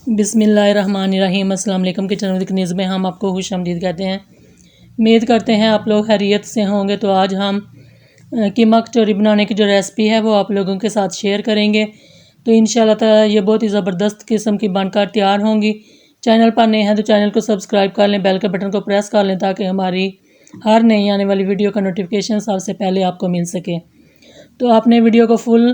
बिस्मिल्लाहिर्रहमानिर्रहीम। अस्सलाम वालेकुम। किचन विद कनीज़ में हम आपको खुश आमदीद कहते हैं। उम्मीद करते हैं आप लोग खैरियत से होंगे। तो आज हम कीमा कचौरी बनाने की जो रेसिपी है वो आप लोगों के साथ शेयर करेंगे। तो इंशाल्लाह ताला ये बहुत ही ज़बरदस्त किस्म की बनकर तैयार होंगी। चैनल पर नए हैं तो चैनल को सब्सक्राइब कर लें, बेल के बटन को प्रेस कर लें ताकि हमारी हर नई आने वाली वीडियो का नोटिफिकेशन सबसे पहले आपको मिल सके। तो आपने वीडियो को फुल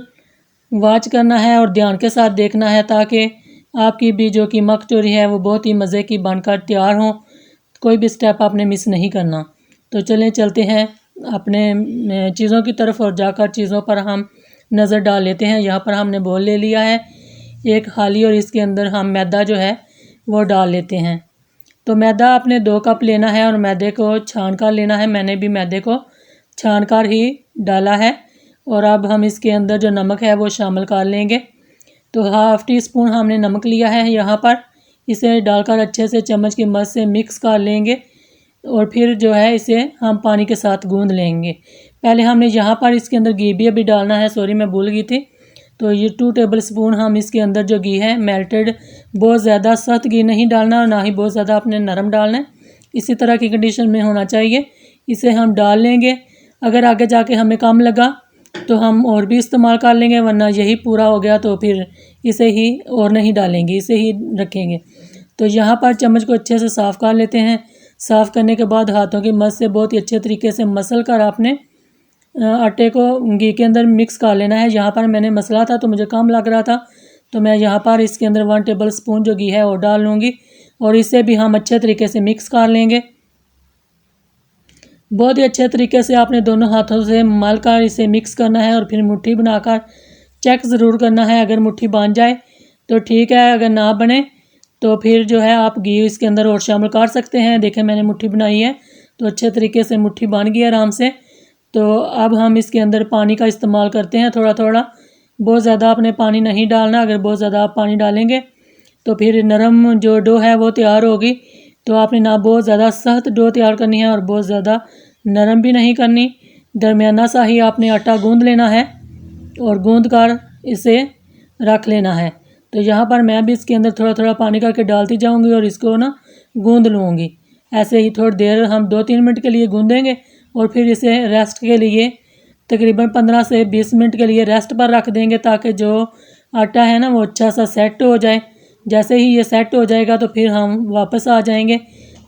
वॉच करना है और ध्यान के साथ देखना है ताकि आपकी भी जो कीमा कचौरी है वो बहुत ही मज़े की बनकर तैयार हो। कोई भी स्टेप आपने मिस नहीं करना। तो चलें चलते हैं अपने चीज़ों की तरफ और जाकर चीज़ों पर हम नज़र डाल लेते हैं। यहाँ पर हमने बोल ले लिया है एक खाली और इसके अंदर हम मैदा जो है वो डाल लेते हैं। तो मैदा आपने 2 कप लेना है और मैदे को छान कर लेना है। मैंने भी मैदे को छान कर ही डाला है। और अब हम इसके अंदर जो नमक है वो शामिल कर लेंगे। तो हाफ़ टी स्पून हमने नमक लिया है यहाँ पर। इसे डालकर अच्छे से चम्मच की मदद से मिक्स कर लेंगे और फिर जो है इसे हम पानी के साथ गूंद लेंगे। पहले हमने यहाँ पर इसके अंदर घी भी अभी डालना है, सॉरी मैं भूल गई थी। तो ये 2 टेबल स्पून हम इसके अंदर जो घी है मेल्टेड, बहुत ज़्यादा सख्त घी नहीं डालना और ना ही बहुत ज़्यादा आपने नरम डालना है, इसी तरह की कंडीशन में होना चाहिए। इसे हम डाल लेंगे। अगर आगे जाके हमें कम लगा तो हम और भी इस्तेमाल कर लेंगे, वरना यही पूरा हो गया तो फिर इसे ही और नहीं डालेंगे, इसे ही रखेंगे। तो यहाँ पर चम्मच को अच्छे से साफ़ कर लेते हैं। साफ़ करने के बाद हाथों की मदद से बहुत ही अच्छे तरीके से मसल कर आपने आटे को घी के अंदर मिक्स कर लेना है। यहाँ पर मैंने मसला था तो मुझे कम लग रहा था तो मैं यहाँ पर इसके अंदर 1 टेबल स्पून जो घी है वो डाल लूँगी और इसे भी हम अच्छे तरीके से मिक्स कर लेंगे। बहुत ही अच्छे तरीके से आपने दोनों हाथों से मल कर इसे मिक्स करना है और फिर मुट्ठी बनाकर चेक ज़रूर करना है। अगर मुट्ठी बन जाए तो ठीक है, अगर ना बने तो फिर जो है आप घी इसके अंदर और शामिल कर सकते हैं। देखें मैंने मुट्ठी बनाई है तो अच्छे तरीके से मुट्ठी बन गई आराम से। तो अब हम इसके अंदर पानी का इस्तेमाल करते हैं थोड़ा थोड़ा। बहुत ज़्यादा आपने पानी नहीं डालना, अगर बहुत ज़्यादा आप पानी डालेंगे तो फिर नरम जो डो है वो तैयार होगी। तो आपने ना बहुत ज़्यादा सख्त डो तैयार करनी है और बहुत ज़्यादा नरम भी नहीं करनी, दरमियाना सा ही आपने आटा गूंद लेना है और गूंद कर इसे रख लेना है। तो यहाँ पर मैं भी इसके अंदर थोड़ा थोड़ा पानी करके डालती जाऊँगी और इसको ना गूंद लूँगी। ऐसे ही थोड़ी देर हम 2-3 मिनट के लिए गूंदेंगे और फिर इसे रेस्ट के लिए तकरीबन 15 से 20 मिनट के लिए रेस्ट पर रख देंगे ताकि जो आटा है ना वो अच्छा सा सेट हो जाए। जैसे ही ये सेट हो जाएगा तो फिर हम वापस आ जाएंगे।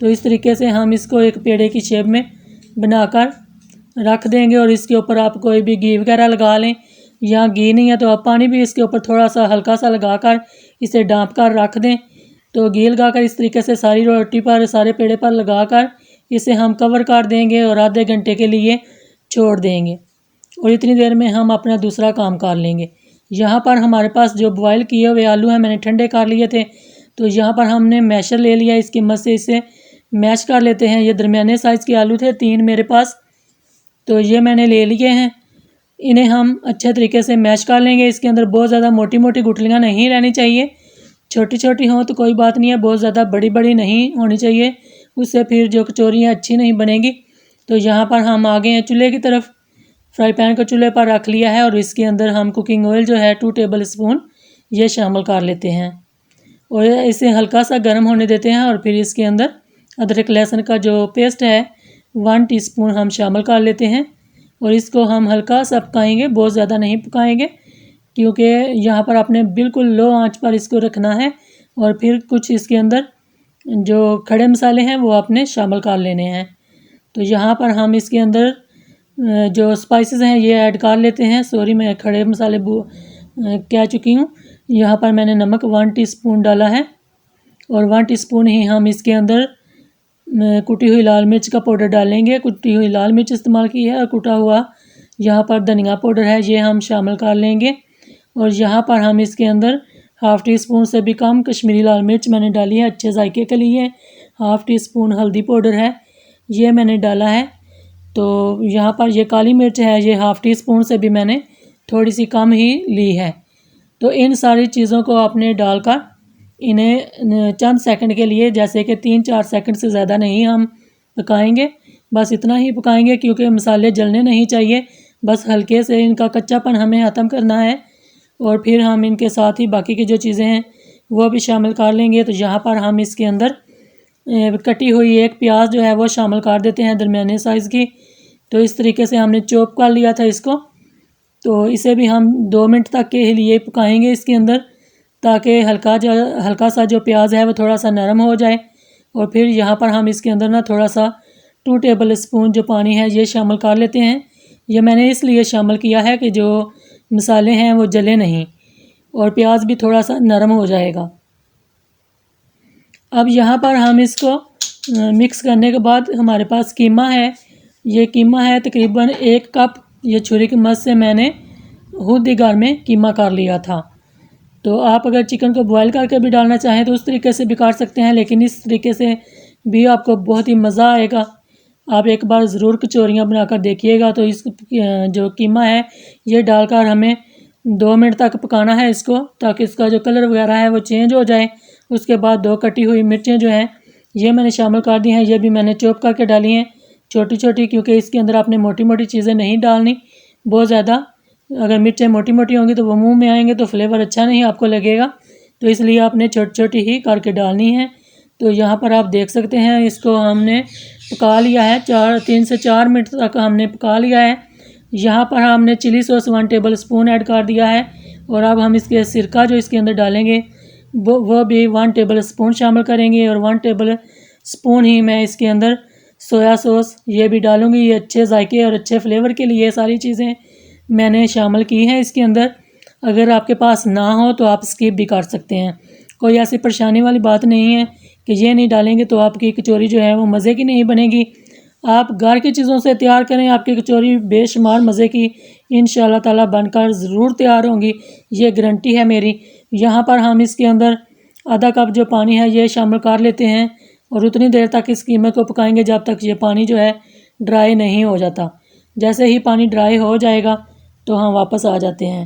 तो इस तरीके से हम इसको एक पेड़े की शेप में बनाकर रख देंगे और इसके ऊपर आप कोई भी घी वगैरह लगा लें, या घी नहीं है तो आप पानी भी इसके ऊपर थोड़ा सा हल्का सा लगाकर इसे ढाँप कर रख दें। तो घी लगाकर इस तरीके से सारी रोटी पर, सारे पेड़े पर लगाकर इसे हम कवर कर देंगे और आधे घंटे के लिए छोड़ देंगे और इतनी देर में हम अपना दूसरा काम कर लेंगे। यहाँ पर हमारे पास जो बॉयल किए हुए आलू हैं मैंने ठंडे कर लिए थे। तो यहाँ पर हमने मैशर ले लिया, इसकी मदद से इसे मैश कर लेते हैं। ये दरमियाने साइज़ के आलू थे 3 मेरे पास, तो ये मैंने ले लिए हैं। इन्हें हम अच्छे तरीके से मैश कर लेंगे। इसके अंदर बहुत ज़्यादा मोटी मोटी गुठलियाँ नहीं रहनी चाहिए, छोटी छोटी हों तो कोई बात नहीं है, बहुत ज़्यादा बड़ी बड़ी नहीं होनी चाहिए, उससे फिर जो कचौरियाँ अच्छी नहीं बनेगी। तो यहाँ पर हम आ गए हैं चूल्हे की तरफ। फ्राई पैन को चूल्हे पर रख लिया है और इसके अंदर हम कुकिंग ऑयल जो है 2 टेबल स्पून ये शामिल कर लेते हैं और इसे हल्का सा गर्म होने देते हैं। और फिर इसके अंदर अदरक लहसुन का जो पेस्ट है 1 टीस्पून हम शामिल कर लेते हैं और इसको हम हल्का सा पकाएंगे, बहुत ज़्यादा नहीं पकाएंगे क्योंकि यहाँ पर आपने बिल्कुल लो आंच पर इसको रखना है। और फिर कुछ इसके अंदर जो खड़े मसाले हैं वो आपने शामिल कर लेने हैं। तो यहाँ पर हम इसके अंदर जो स्पाइसेस हैं ये ऐड कर लेते हैं। सॉरी मैं खड़े मसाले कह चुकी हूँ। यहाँ पर मैंने नमक 1 टीस्पून डाला है और 1 टीस्पून ही हम इसके अंदर कुटी हुई लाल मिर्च का पाउडर डालेंगे। कुटी हुई लाल मिर्च इस्तेमाल की है और कुटा हुआ यहाँ पर धनिया पाउडर है, ये हम शामिल कर लेंगे। और यहाँ पर हम इसके अंदर हाफ़ टी स्पून से भी कम कश्मीरी लाल मिर्च मैंने डाली है अच्छे जायके के लिए। हाफ़ टी स्पून हल्दी पाउडर है ये मैंने डाला है। तो यहाँ पर ये काली मिर्च है, ये हाफ़ टी स्पून से भी मैंने थोड़ी सी कम ही ली है। तो इन सारी चीज़ों को आपने डालकर इन्हें चंद सेकंड के लिए, जैसे कि 3-4 सेकंड से ज़्यादा नहीं हम पकाएंगे, बस इतना ही पकाएंगे क्योंकि मसाले जलने नहीं चाहिए। बस हल्के से इनका कच्चापन हमें ख़त्म करना है और फिर हम इनके साथ ही बाकी की जो चीज़ें हैं वो भी शामिल कर लेंगे। तो यहाँ पर हम इसके अंदर कटी हुई एक प्याज जो है वो शामिल कर देते हैं दरमियाने साइज़ की। तो इस तरीके से हमने चॉप कर लिया था इसको। तो इसे भी हम 2 मिनट तक के लिए पकाएंगे इसके अंदर, ताकि हल्का सा जो प्याज है वो थोड़ा सा नरम हो जाए। और फिर यहाँ पर हम इसके अंदर ना थोड़ा सा 2 टेबल स्पून जो पानी है ये शामिल कर लेते हैं। ये मैंने इसलिए शामिल किया है कि जो मसाले हैं वो जले नहीं और प्याज भी थोड़ा सा नरम हो जाएगा। अब यहाँ पर हम इसको मिक्स करने के बाद हमारे पास कीमा है। ये कीमा है तकरीबन 1 कप। ये छुरी की मदद से मैंने खुद ही घर में कीमा कर लिया था। तो आप अगर चिकन को बॉयल करके भी डालना चाहें तो उस तरीके से भी काट सकते हैं, लेकिन इस तरीके से भी आपको बहुत ही मज़ा आएगा। आप एक बार ज़रूर कचौरियाँ बनाकर देखिएगा। तो इस जो कीमा है ये डालकर हमें 2 मिनट तक पकाना है इसको, ताकि इसका जो कलर वगैरह है वो चेंज हो जाए। उसके बाद 2 कटी हुई मिर्चें जो हैं ये मैंने शामिल कर दी हैं। ये भी मैंने चॉप करके डाली हैं छोटी छोटी, क्योंकि इसके अंदर आपने मोटी मोटी चीज़ें नहीं डालनी बहुत ज़्यादा। अगर मिर्चें मोटी मोटी होंगी तो वो मुंह में आएंगे तो फ्लेवर अच्छा नहीं आपको लगेगा। तो इसलिए आपने छोटी छोटी ही करके डालनी है। तो यहाँ पर आप देख सकते हैं इसको हमने पका लिया है 3 से 4 मिनट तक हमने पका लिया है। यहाँ पर हमने chilli sauce 1 tablespoon add कर दिया है। और अब हम इसके सिरका जो इसके अंदर डालेंगे वो भी 1 टेबल स्पून शामिल करेंगे। और 1 टेबल स्पून ही मैं इसके अंदर सोया सॉस ये भी डालूँगी। ये अच्छे जायके और अच्छे फ्लेवर के लिए सारी चीज़ें मैंने शामिल की हैं इसके अंदर। अगर आपके पास ना हो तो आप स्किप भी कर सकते हैं, कोई ऐसी परेशानी वाली बात नहीं है कि ये नहीं डालेंगे तो आपकी कचौरी जो है वो मज़े की नहीं बनेगी। आप घर की चीज़ों से तैयार करें, आपकी कचौरी बेशुमार मज़े की इंशाल्लाह ताला बनकर ज़रूर तैयार होंगी, ये गारंटी है मेरी। यहाँ पर हम इसके अंदर आधा कप जो पानी है ये शामिल कर लेते हैं और उतनी देर तक इस कीमे को पकाएंगे जब तक ये पानी जो है ड्राई नहीं हो जाता। जैसे ही पानी ड्राई हो जाएगा तो हम वापस आ जाते हैं।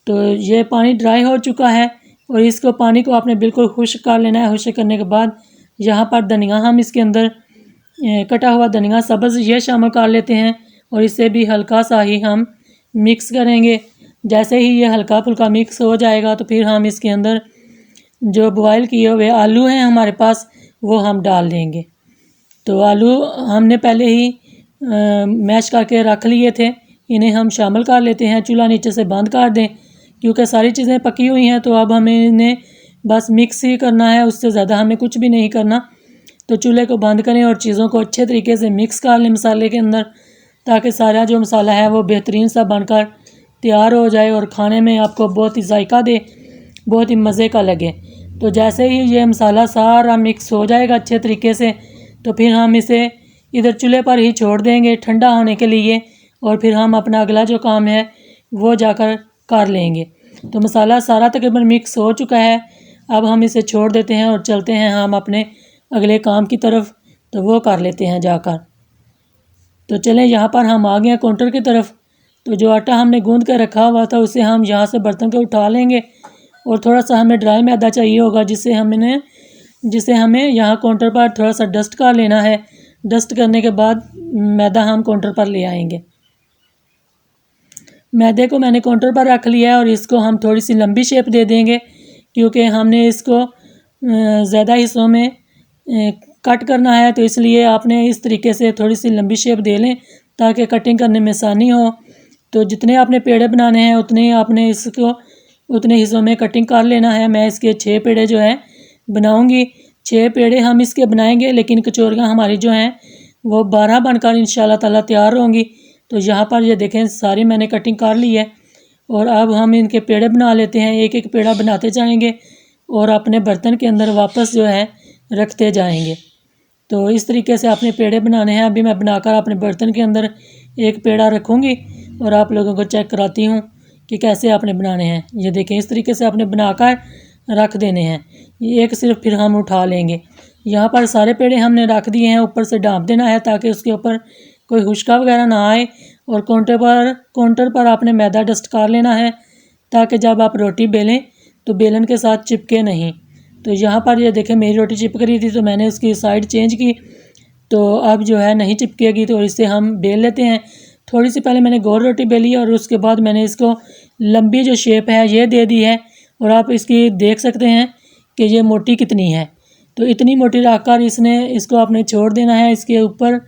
तो ये पानी ड्राई हो चुका है और इसको पानी को आपने बिल्कुल खुश्क कर लेना है। खुश्क करने के बाद यहाँ पर धनिया हम इसके अंदर कटा हुआ धनिया सब्ज़ ये शामिल कर लेते हैं और इसे भी हल्का सा ही हम मिक्स करेंगे। जैसे ही ये हल्का फुल्का मिक्स हो जाएगा तो फिर हम इसके अंदर जो बॉयल किए हुए आलू हैं हमारे पास वो हम डाल देंगे। तो आलू हमने पहले ही मैश करके रख लिए थे, इन्हें हम शामिल कर लेते हैं। चूल्हा नीचे से बंद कर दें क्योंकि सारी चीज़ें पकी हुई हैं। तो अब हमें इन्हें बस मिक्स ही करना है, उससे ज़्यादा हमें कुछ भी नहीं करना। तो चूल्हे को बंद करें और चीज़ों को अच्छे तरीके से मिक्स कर लें मसाले के अंदर, ताकि सारा जो मसाला है वो बेहतरीन सा बनकर तैयार हो जाए और खाने में आपको बहुत ही जायका दे, बहुत ही मज़े का लगे। तो जैसे ही ये मसाला सारा मिक्स हो जाएगा अच्छे तरीके से तो फिर हम इसे इधर चूल्हे पर ही छोड़ देंगे ठंडा होने के लिए और फिर हम अपना अगला जो काम है वो जाकर कर लेंगे। तो मसाला सारा तकरीबन मिक्स हो चुका है। अब हम इसे छोड़ देते हैं और चलते हैं हम अपने अगले काम की तरफ, तो वो कर लेते हैं जाकर। तो चलें यहाँ पर हम आ गए हैं काउंटर की तरफ। तो जो आटा हमने गूंद कर रखा हुआ था उसे हम यहाँ से बर्तन को उठा लेंगे और थोड़ा सा हमें ड्राई मैदा चाहिए होगा जिसे हमें यहाँ काउंटर पर थोड़ा सा डस्ट कर लेना है। डस्ट करने के बाद मैदा हम काउंटर पर ले आएंगे। मैदे को मैंने काउंटर पर रख लिया है और इसको हम थोड़ी सी लंबी शेप दे देंगे, क्योंकि हमने इसको ज़्यादा हिस्सों में कट करना है। तो इसलिए आपने इस तरीके से थोड़ी सी लंबी शेप दे लें ताकि कटिंग करने में आसानी हो। तो जितने आपने पेड़े बनाने हैं उतने आपने इसको उतने हिस्सों में कटिंग कर लेना है। मैं इसके 6 पेड़े जो है बनाऊंगी, 6 पेड़े हम इसके बनाएंगे, लेकिन कचौरियाँ हमारी जो हैं वो 12 बनकर इंशाल्लाह ताला तैयार होंगी। तो यहाँ पर ये देखें सारी मैंने कटिंग कर ली है और अब हम इनके पेड़े बना लेते हैं। एक एक पेड़ा बनाते जाएंगे और अपने बर्तन के अंदर वापस जो है रखते जाएंगे। तो इस तरीके से अपने पेड़े बनाने हैं। अभी मैं बनाकर अपने बर्तन के अंदर एक पेड़ा रखूँगी और आप लोगों को चेक कराती हूँ कि कैसे आपने बनाने हैं। ये देखें इस तरीके से आपने बनाकर रख देने हैं। ये एक सिर्फ फिर हम उठा लेंगे। यहाँ पर सारे पेड़े हमने रख दिए हैं, ऊपर से ढाँप देना है ताकि उसके ऊपर कोई खुशका वगैरह ना आए। और काउंटर पर आपने मैदा डस्ट कर लेना है ताकि जब आप रोटी बेलें तो बेलन के साथ चिपके नहीं। तो यहाँ पर ये देखें मेरी रोटी चिपक रही थी तो मैंने उसकी साइड चेंज की, तो अब जो है नहीं चिपकेगी। तो इससे हम बेल लेते हैं। थोड़ी सी पहले मैंने गोल रोटी बेली और उसके बाद मैंने इसको लंबी जो शेप है ये दे दी है और आप इसकी देख सकते हैं कि ये मोटी कितनी है। तो इतनी मोटी रखकर इसको आपने छोड़ देना है। इसके ऊपर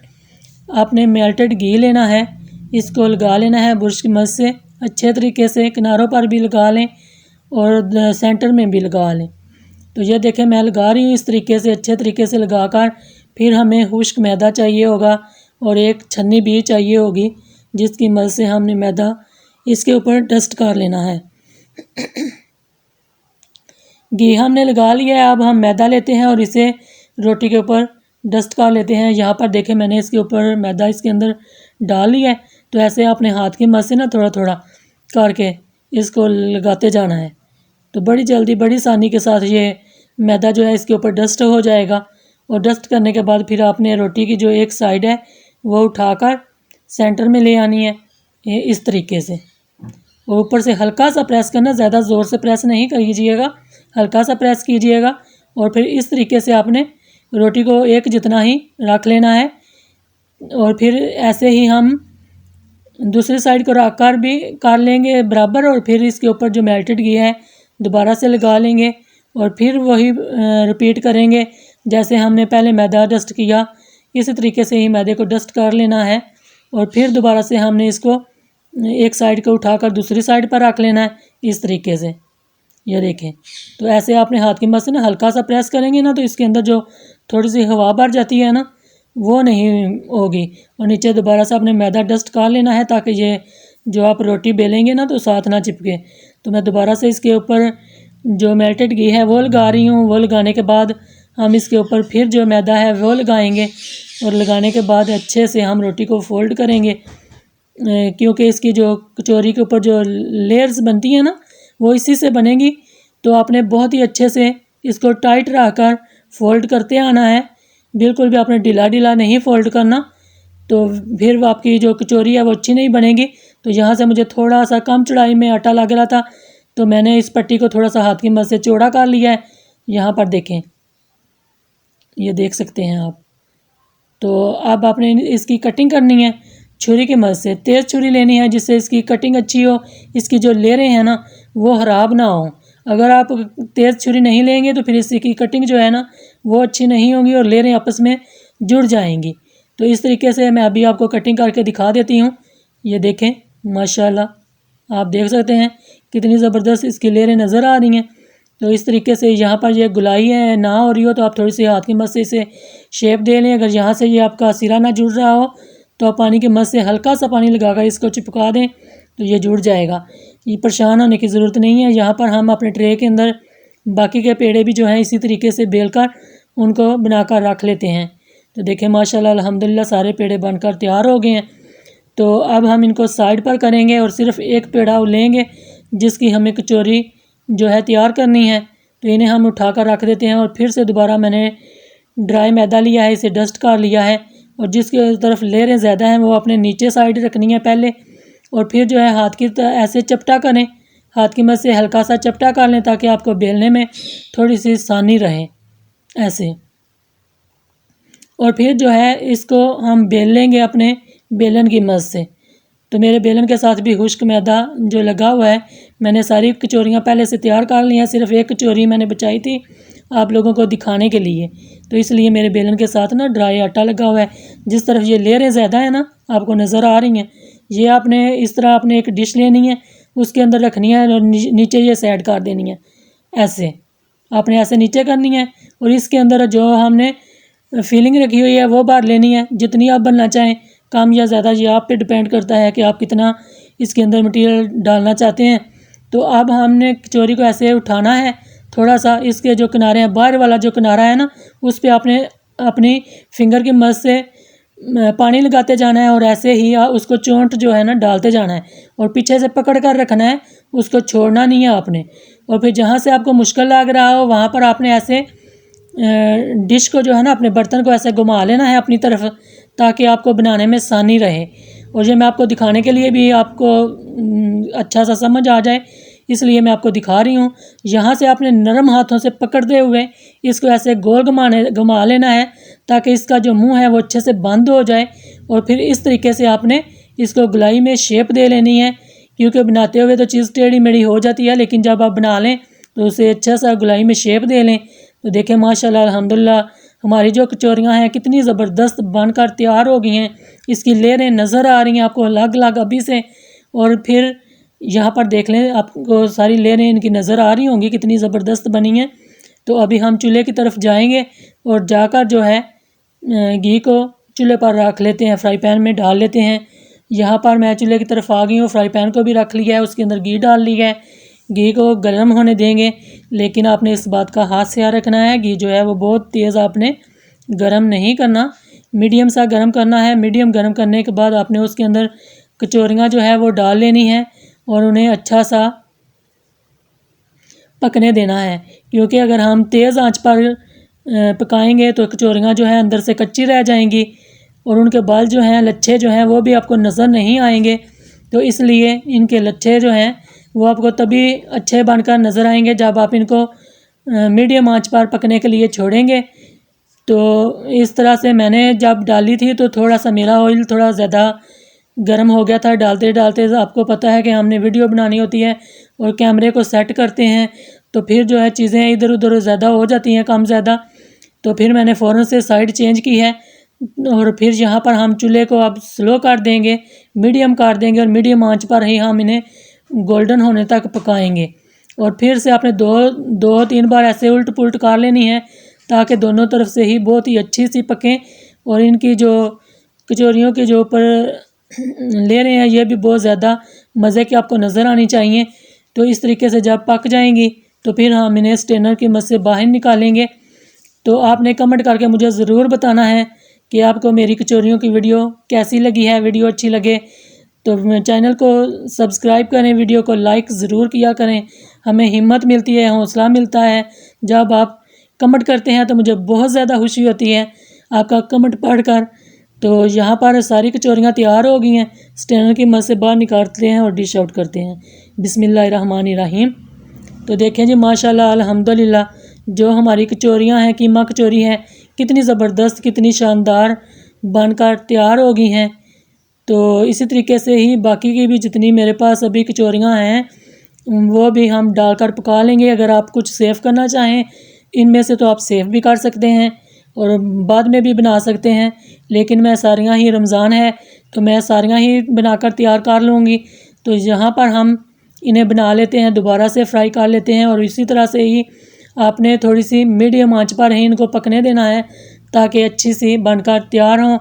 आपने मेल्टेड घी लेना है, इसको लगा लेना है बुरश की मदद से अच्छे तरीके से, किनारों पर भी लगा लें और सेंटर में भी लगा लें। तो ये देखें मैं लगा रही हूँ इस तरीके से, अच्छे तरीके से लगाकर फिर हमें खुश्क मैदा चाहिए होगा और एक छन्नी भी चाहिए होगी जिसकी मदद से हमने मैदा इसके ऊपर डस्ट कर लेना है। घी हमने लगा लिया है। अब हम मैदा लेते हैं और इसे रोटी के ऊपर डस्ट कर लेते हैं। यहाँ पर देखें मैंने इसके ऊपर मैदा इसके अंदर डाल लिया है। तो ऐसे अपने हाथ की मदद से ना थोड़ा थोड़ा करके इसको लगाते जाना है। तो बड़ी जल्दी बड़ी आसानी के साथ ये मैदा जो है इसके ऊपर डस्ट हो जाएगा। और डस्ट करने के बाद फिर आपने रोटी की जो एक साइड है वो उठाकर सेंटर में ले आनी है इस तरीके से। और ऊपर से हल्का सा प्रेस करना, ज़्यादा ज़ोर से प्रेस नहीं कीजिएगा, हल्का सा प्रेस कीजिएगा। और फिर इस तरीके से आपने रोटी को एक जितना ही रख लेना है। और फिर ऐसे ही हम दूसरी साइड को रख कर भी कर लेंगे बराबर। और फिर इसके ऊपर जो मेल्टेड घी है दोबारा से लगा लेंगे और फिर वही रिपीट करेंगे जैसे हमने पहले मैदा डस्ट किया। इसी तरीके से ही मैदे को डस्ट कर लेना है और फिर दोबारा से हमने इसको एक साइड को उठाकर दूसरी साइड पर रख लेना है इस तरीके से। ये देखें, तो ऐसे आपने हाथ की मदद से ना हल्का सा प्रेस करेंगे ना तो इसके अंदर जो थोड़ी सी हवा भर जाती है ना वो नहीं होगी। और नीचे दोबारा से आपने मैदा डस्ट कर लेना है ताकि ये जो आप रोटी बेलेंगे ना तो साथ ना चिपके। तो मैं दोबारा से इसके ऊपर जो मेल्टेड घी है वो लगा रही हूँ। वो लगाने के बाद हम इसके ऊपर फिर जो मैदा है वो लगाएंगे और लगाने के बाद अच्छे से हम रोटी को फोल्ड करेंगे क्योंकि इसकी जो कचौरी के ऊपर जो लेयर्स बनती हैं ना वो इसी से बनेगी। तो आपने बहुत ही अच्छे से इसको टाइट रहकर फोल्ड करते आना है, बिल्कुल भी आपने ढीला ढीला नहीं फोल्ड करना। तो फिर आपकी जो कचौरी है वो अच्छी नहीं बनेगी। तो यहाँ से मुझे थोड़ा सा कम चौड़ाई में आटा लग रहा था तो मैंने इस पट्टी को थोड़ा सा हाथ की मदद से चौड़ा कर लिया है। यहाँ पर देखें, ये देख सकते हैं आप। तो अब आपने इसकी कटिंग करनी है छुरी की मदद से, तेज़ छुरी लेनी है जिससे इसकी कटिंग अच्छी हो, इसकी जो लेयरें हैं ना वो ख़राब ना हो। अगर आप तेज़ छुरी नहीं लेंगे तो फिर इसकी कटिंग जो है ना वो अच्छी नहीं होगी और लेयरें आपस में जुड़ जाएंगी। तो इस तरीके से मैं अभी आपको कटिंग करके दिखा देती हूँ। ये देखें माशाल्लाह, आप देख सकते हैं कितनी ज़बरदस्त इसकी लेयरें नज़र आ रही हैं। तो इस तरीके से यहाँ पर ये गुलाई है ना हो रही हो तो आप थोड़ी सी हाथ की मदद से इसे शेप दे लें। अगर यहाँ से ये आपका सिरा ना जुड़ रहा हो तो आप पानी की मदद से हल्का सा पानी लगाकर इसको चिपका दें तो ये जुड़ जाएगा। ये परेशान होने की ज़रूरत नहीं है। यहाँ पर हम अपने ट्रे के अंदर बाकी के पेड़े भी जो हैं इसी तरीके से बेलकर उनको बनाकर रख लेते हैं। तो देखें माशाल्लाह अल्हम्दुलिल्लाह सारे पेड़े बनकर तैयार हो गए हैं। तो अब हम इनको साइड पर करेंगे और सिर्फ एक पेड़ा लेंगे जिसकी हमें कचौरी जो है तैयार करनी है। तो इन्हें हम उठा कर रख देते हैं और फिर से दोबारा मैंने ड्राई मैदा लिया है, इसे डस्ट कर लिया है। और जिसकी तरफ लेयरें ज़्यादा हैं वो अपने नीचे साइड रखनी है पहले और फिर जो है हाथ की ऐसे चपटा करें, हाथ की मदद से हल्का सा चपटा कर लें ताकि आपको बेलने में थोड़ी सी आसानी रहे ऐसे। और फिर जो है इसको हम बेल लेंगे अपने बेलन की मदद से। तो मेरे बेलन के साथ भी खुश्क मैदा जो लगा हुआ है, मैंने सारी कचौरियाँ पहले से तैयार कर ली हैं। सिर्फ एक कचौरी मैंने बचाई थी आप लोगों को दिखाने के लिए, तो इसलिए मेरे बेलन के साथ ना ड्राई आटा लगा हुआ है। जिस तरफ ये लेयरें ज़्यादा है ना आपको नज़र आ रही हैं, ये आपने इस तरह आपने एक डिश लेनी है, उसके अंदर रखनी है और नीचे ये सेट कर देनी है। ऐसे आपने ऐसे नीचे करनी है और इसके अंदर जो हमने फीलिंग रखी हुई है वो भर लेनी है। जितनी आप बनना चाहें, कम या ज़्यादा, ये आप पे डिपेंड करता है कि आप कितना इसके अंदर मटेरियल डालना चाहते हैं। तो अब हमने कचौरी को ऐसे उठाना है, थोड़ा सा इसके जो किनारे हैं, बाहर वाला जो किनारा है ना उस पर आपने अपनी फिंगर की मदद से पानी लगाते जाना है और ऐसे ही उसको चोंट जो है ना डालते जाना है और पीछे से पकड़ कर रखना है, उसको छोड़ना नहीं है आपने। और फिर जहाँ से आपको मुश्किल लग रहा हो वहाँ पर आपने ऐसे डिश को जो है ना अपने बर्तन को ऐसे घुमा लेना है अपनी तरफ ताकि आपको बनाने में आसानी रहे। और ये मैं आपको दिखाने के लिए भी आपको अच्छा सा समझ आ जाए इसलिए मैं आपको दिखा रही हूँ। यहाँ से आपने नरम हाथों से पकड़ते हुए इसको ऐसे गोल घुमा लेना है ताकि इसका जो मुंह है वो अच्छे से बंद हो जाए। और फिर इस तरीके से आपने इसको गोलाई में शेप दे लेनी है, क्योंकि बनाते हुए तो चीज़ टेढ़ी मेढ़ी हो जाती है लेकिन जब आप बना लें तो उसे अच्छा सा गुलाई में शेप दे लें। तो देखें माशाल्लाह अल्हम्दुलिल्लाह हमारी जो कचौरियाँ हैं कितनी ज़बरदस्त बनकर तैयार हो गई हैं। इसकी लेयरें नज़र आ रही हैं आपको अलग अलग अभी से। और फिर यहाँ पर देख लें आपको सारी लेयरें इनकी नज़र आ रही होंगी कितनी ज़बरदस्त बनी हैं। तो अभी हम चूल्हे की तरफ जाएंगे और जाकर जो है घी को चूल्हे पर रख लेते हैं, फ्राई पैन में डाल लेते हैं। यहाँ पर मैं चूल्हे की तरफ आ गई हूँ, फ्राई पैन को भी रख लिया है, उसके अंदर घी डाल लिया है। घी को गर्म होने देंगे, लेकिन आपने इस बात का हाथ से रखना है, घी जो है वो बहुत तेज़ आपने गर्म नहीं करना, मीडियम सा गर्म करना है। मीडियम गर्म करने के बाद आपने उसके अंदर कचौरियाँ जो है वो डाल लेनी है और उन्हें अच्छा सा पकने देना है, क्योंकि अगर हम तेज़ आंच पर पकाएंगे तो कचौरियाँ जो है अंदर से कच्ची रह जाएंगी और उनके बाल जो हैं लच्छे जो हैं वो भी आपको नज़र नहीं आएंगे। तो इसलिए इनके लच्छे जो हैं वो आपको तभी अच्छे बनकर नज़र आएंगे जब आप इनको मीडियम आंच पर पकने के लिए छोड़ेंगे। तो इस तरह से मैंने जब डाली थी तो थोड़ा सा मेरा ऑयल थोड़ा ज़्यादा गर्म हो गया था। डालते डालते आपको पता है कि हमने वीडियो बनानी होती है और कैमरे को सेट करते हैं, तो फिर जो है चीज़ें इधर उधर ज़्यादा हो जाती हैं, कम ज़्यादा। तो फिर मैंने फ़ौरन से साइड चेंज की है और फिर यहाँ पर हम चूल्हे को अब स्लो कर देंगे, मीडियम कर देंगे और मीडियम आंच पर ही हम इन्हें गोल्डन होने तक पकाएंगे। और फिर से आपने दो तीन बार ऐसे उल्ट पुल्ट कर लेनी है ताकि दोनों तरफ से ही बहुत ही अच्छी सी पकें। और इनकी जो कचौरियों के जो ऊपर ले रहे हैं ये भी बहुत ज़्यादा मज़े की आपको नज़र आनी चाहिए। तो इस तरीके से जब पक जाएंगी तो फिर हम इन्हें स्ट्रेनर की मदद से बाहर निकालेंगे। तो आपने कमेंट करके मुझे ज़रूर बताना है कि आपको मेरी कचौरियों की वीडियो कैसी लगी है। वीडियो अच्छी लगे तो चैनल को सब्सक्राइब करें, वीडियो को लाइक ज़रूर किया करें। हमें हिम्मत मिलती है, हौसला मिलता है जब आप कमेंट करते हैं, तो मुझे बहुत ज़्यादा खुशी होती है आपका कमेंट पढ़कर। तो यहाँ पर सारी कचौरियाँ तैयार हो गई हैं, स्ट्रेनर की मदद से बाहर निकालते हैं और डिश आउट करते हैं। बिस्मिल्लाहिर्रहमानिर्रहीम। तो देखें जी माशाल्लाह अल्हम्दुलिल्लाह जो हमारी कचौरियाँ हैं, कीमा कचौरी है, कितनी ज़बरदस्त कितनी शानदार बनकर तैयार हो गई हैं। तो इसी तरीके से ही बाकी की भी जितनी मेरे पास अभी कचौरियाँ हैं वो भी हम डालकर पका लेंगे। अगर आप कुछ सेव करना चाहें इनमें से तो आप सेव भी कर सकते हैं और बाद में भी बना सकते हैं, लेकिन मैं सारियाँ ही रमज़ान है तो मैं सारियाँ ही बनाकर तैयार कर लूँगी। तो यहाँ पर हम इन्हें बना लेते हैं, दोबारा से फ्राई कर लेते हैं और इसी तरह से ही आपने थोड़ी सी मीडियम आंच पर ही इनको पकने देना है ताकि अच्छी सी बनकर तैयार हों।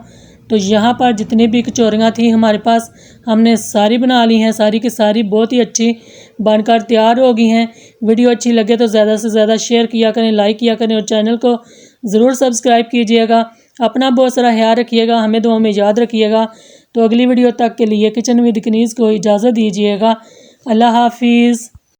तो यहाँ पर जितनी भी कचौरियाँ थी हमारे पास हमने सारी बना ली हैं, सारी की सारी बहुत ही अच्छी बनकर तैयार हो गई हैं। वीडियो अच्छी लगे तो ज़्यादा से ज़्यादा शेयर किया करें, लाइक किया करें और चैनल को ज़रूर सब्सक्राइब कीजिएगा। अपना बहुत सारा ख्याल रखिएगा, हमें दुआ में याद रखिएगा। तो अगली वीडियो तक के लिए किचन विद कनीज़ को इजाज़त दीजिएगा। अल्लाह हाफिज़।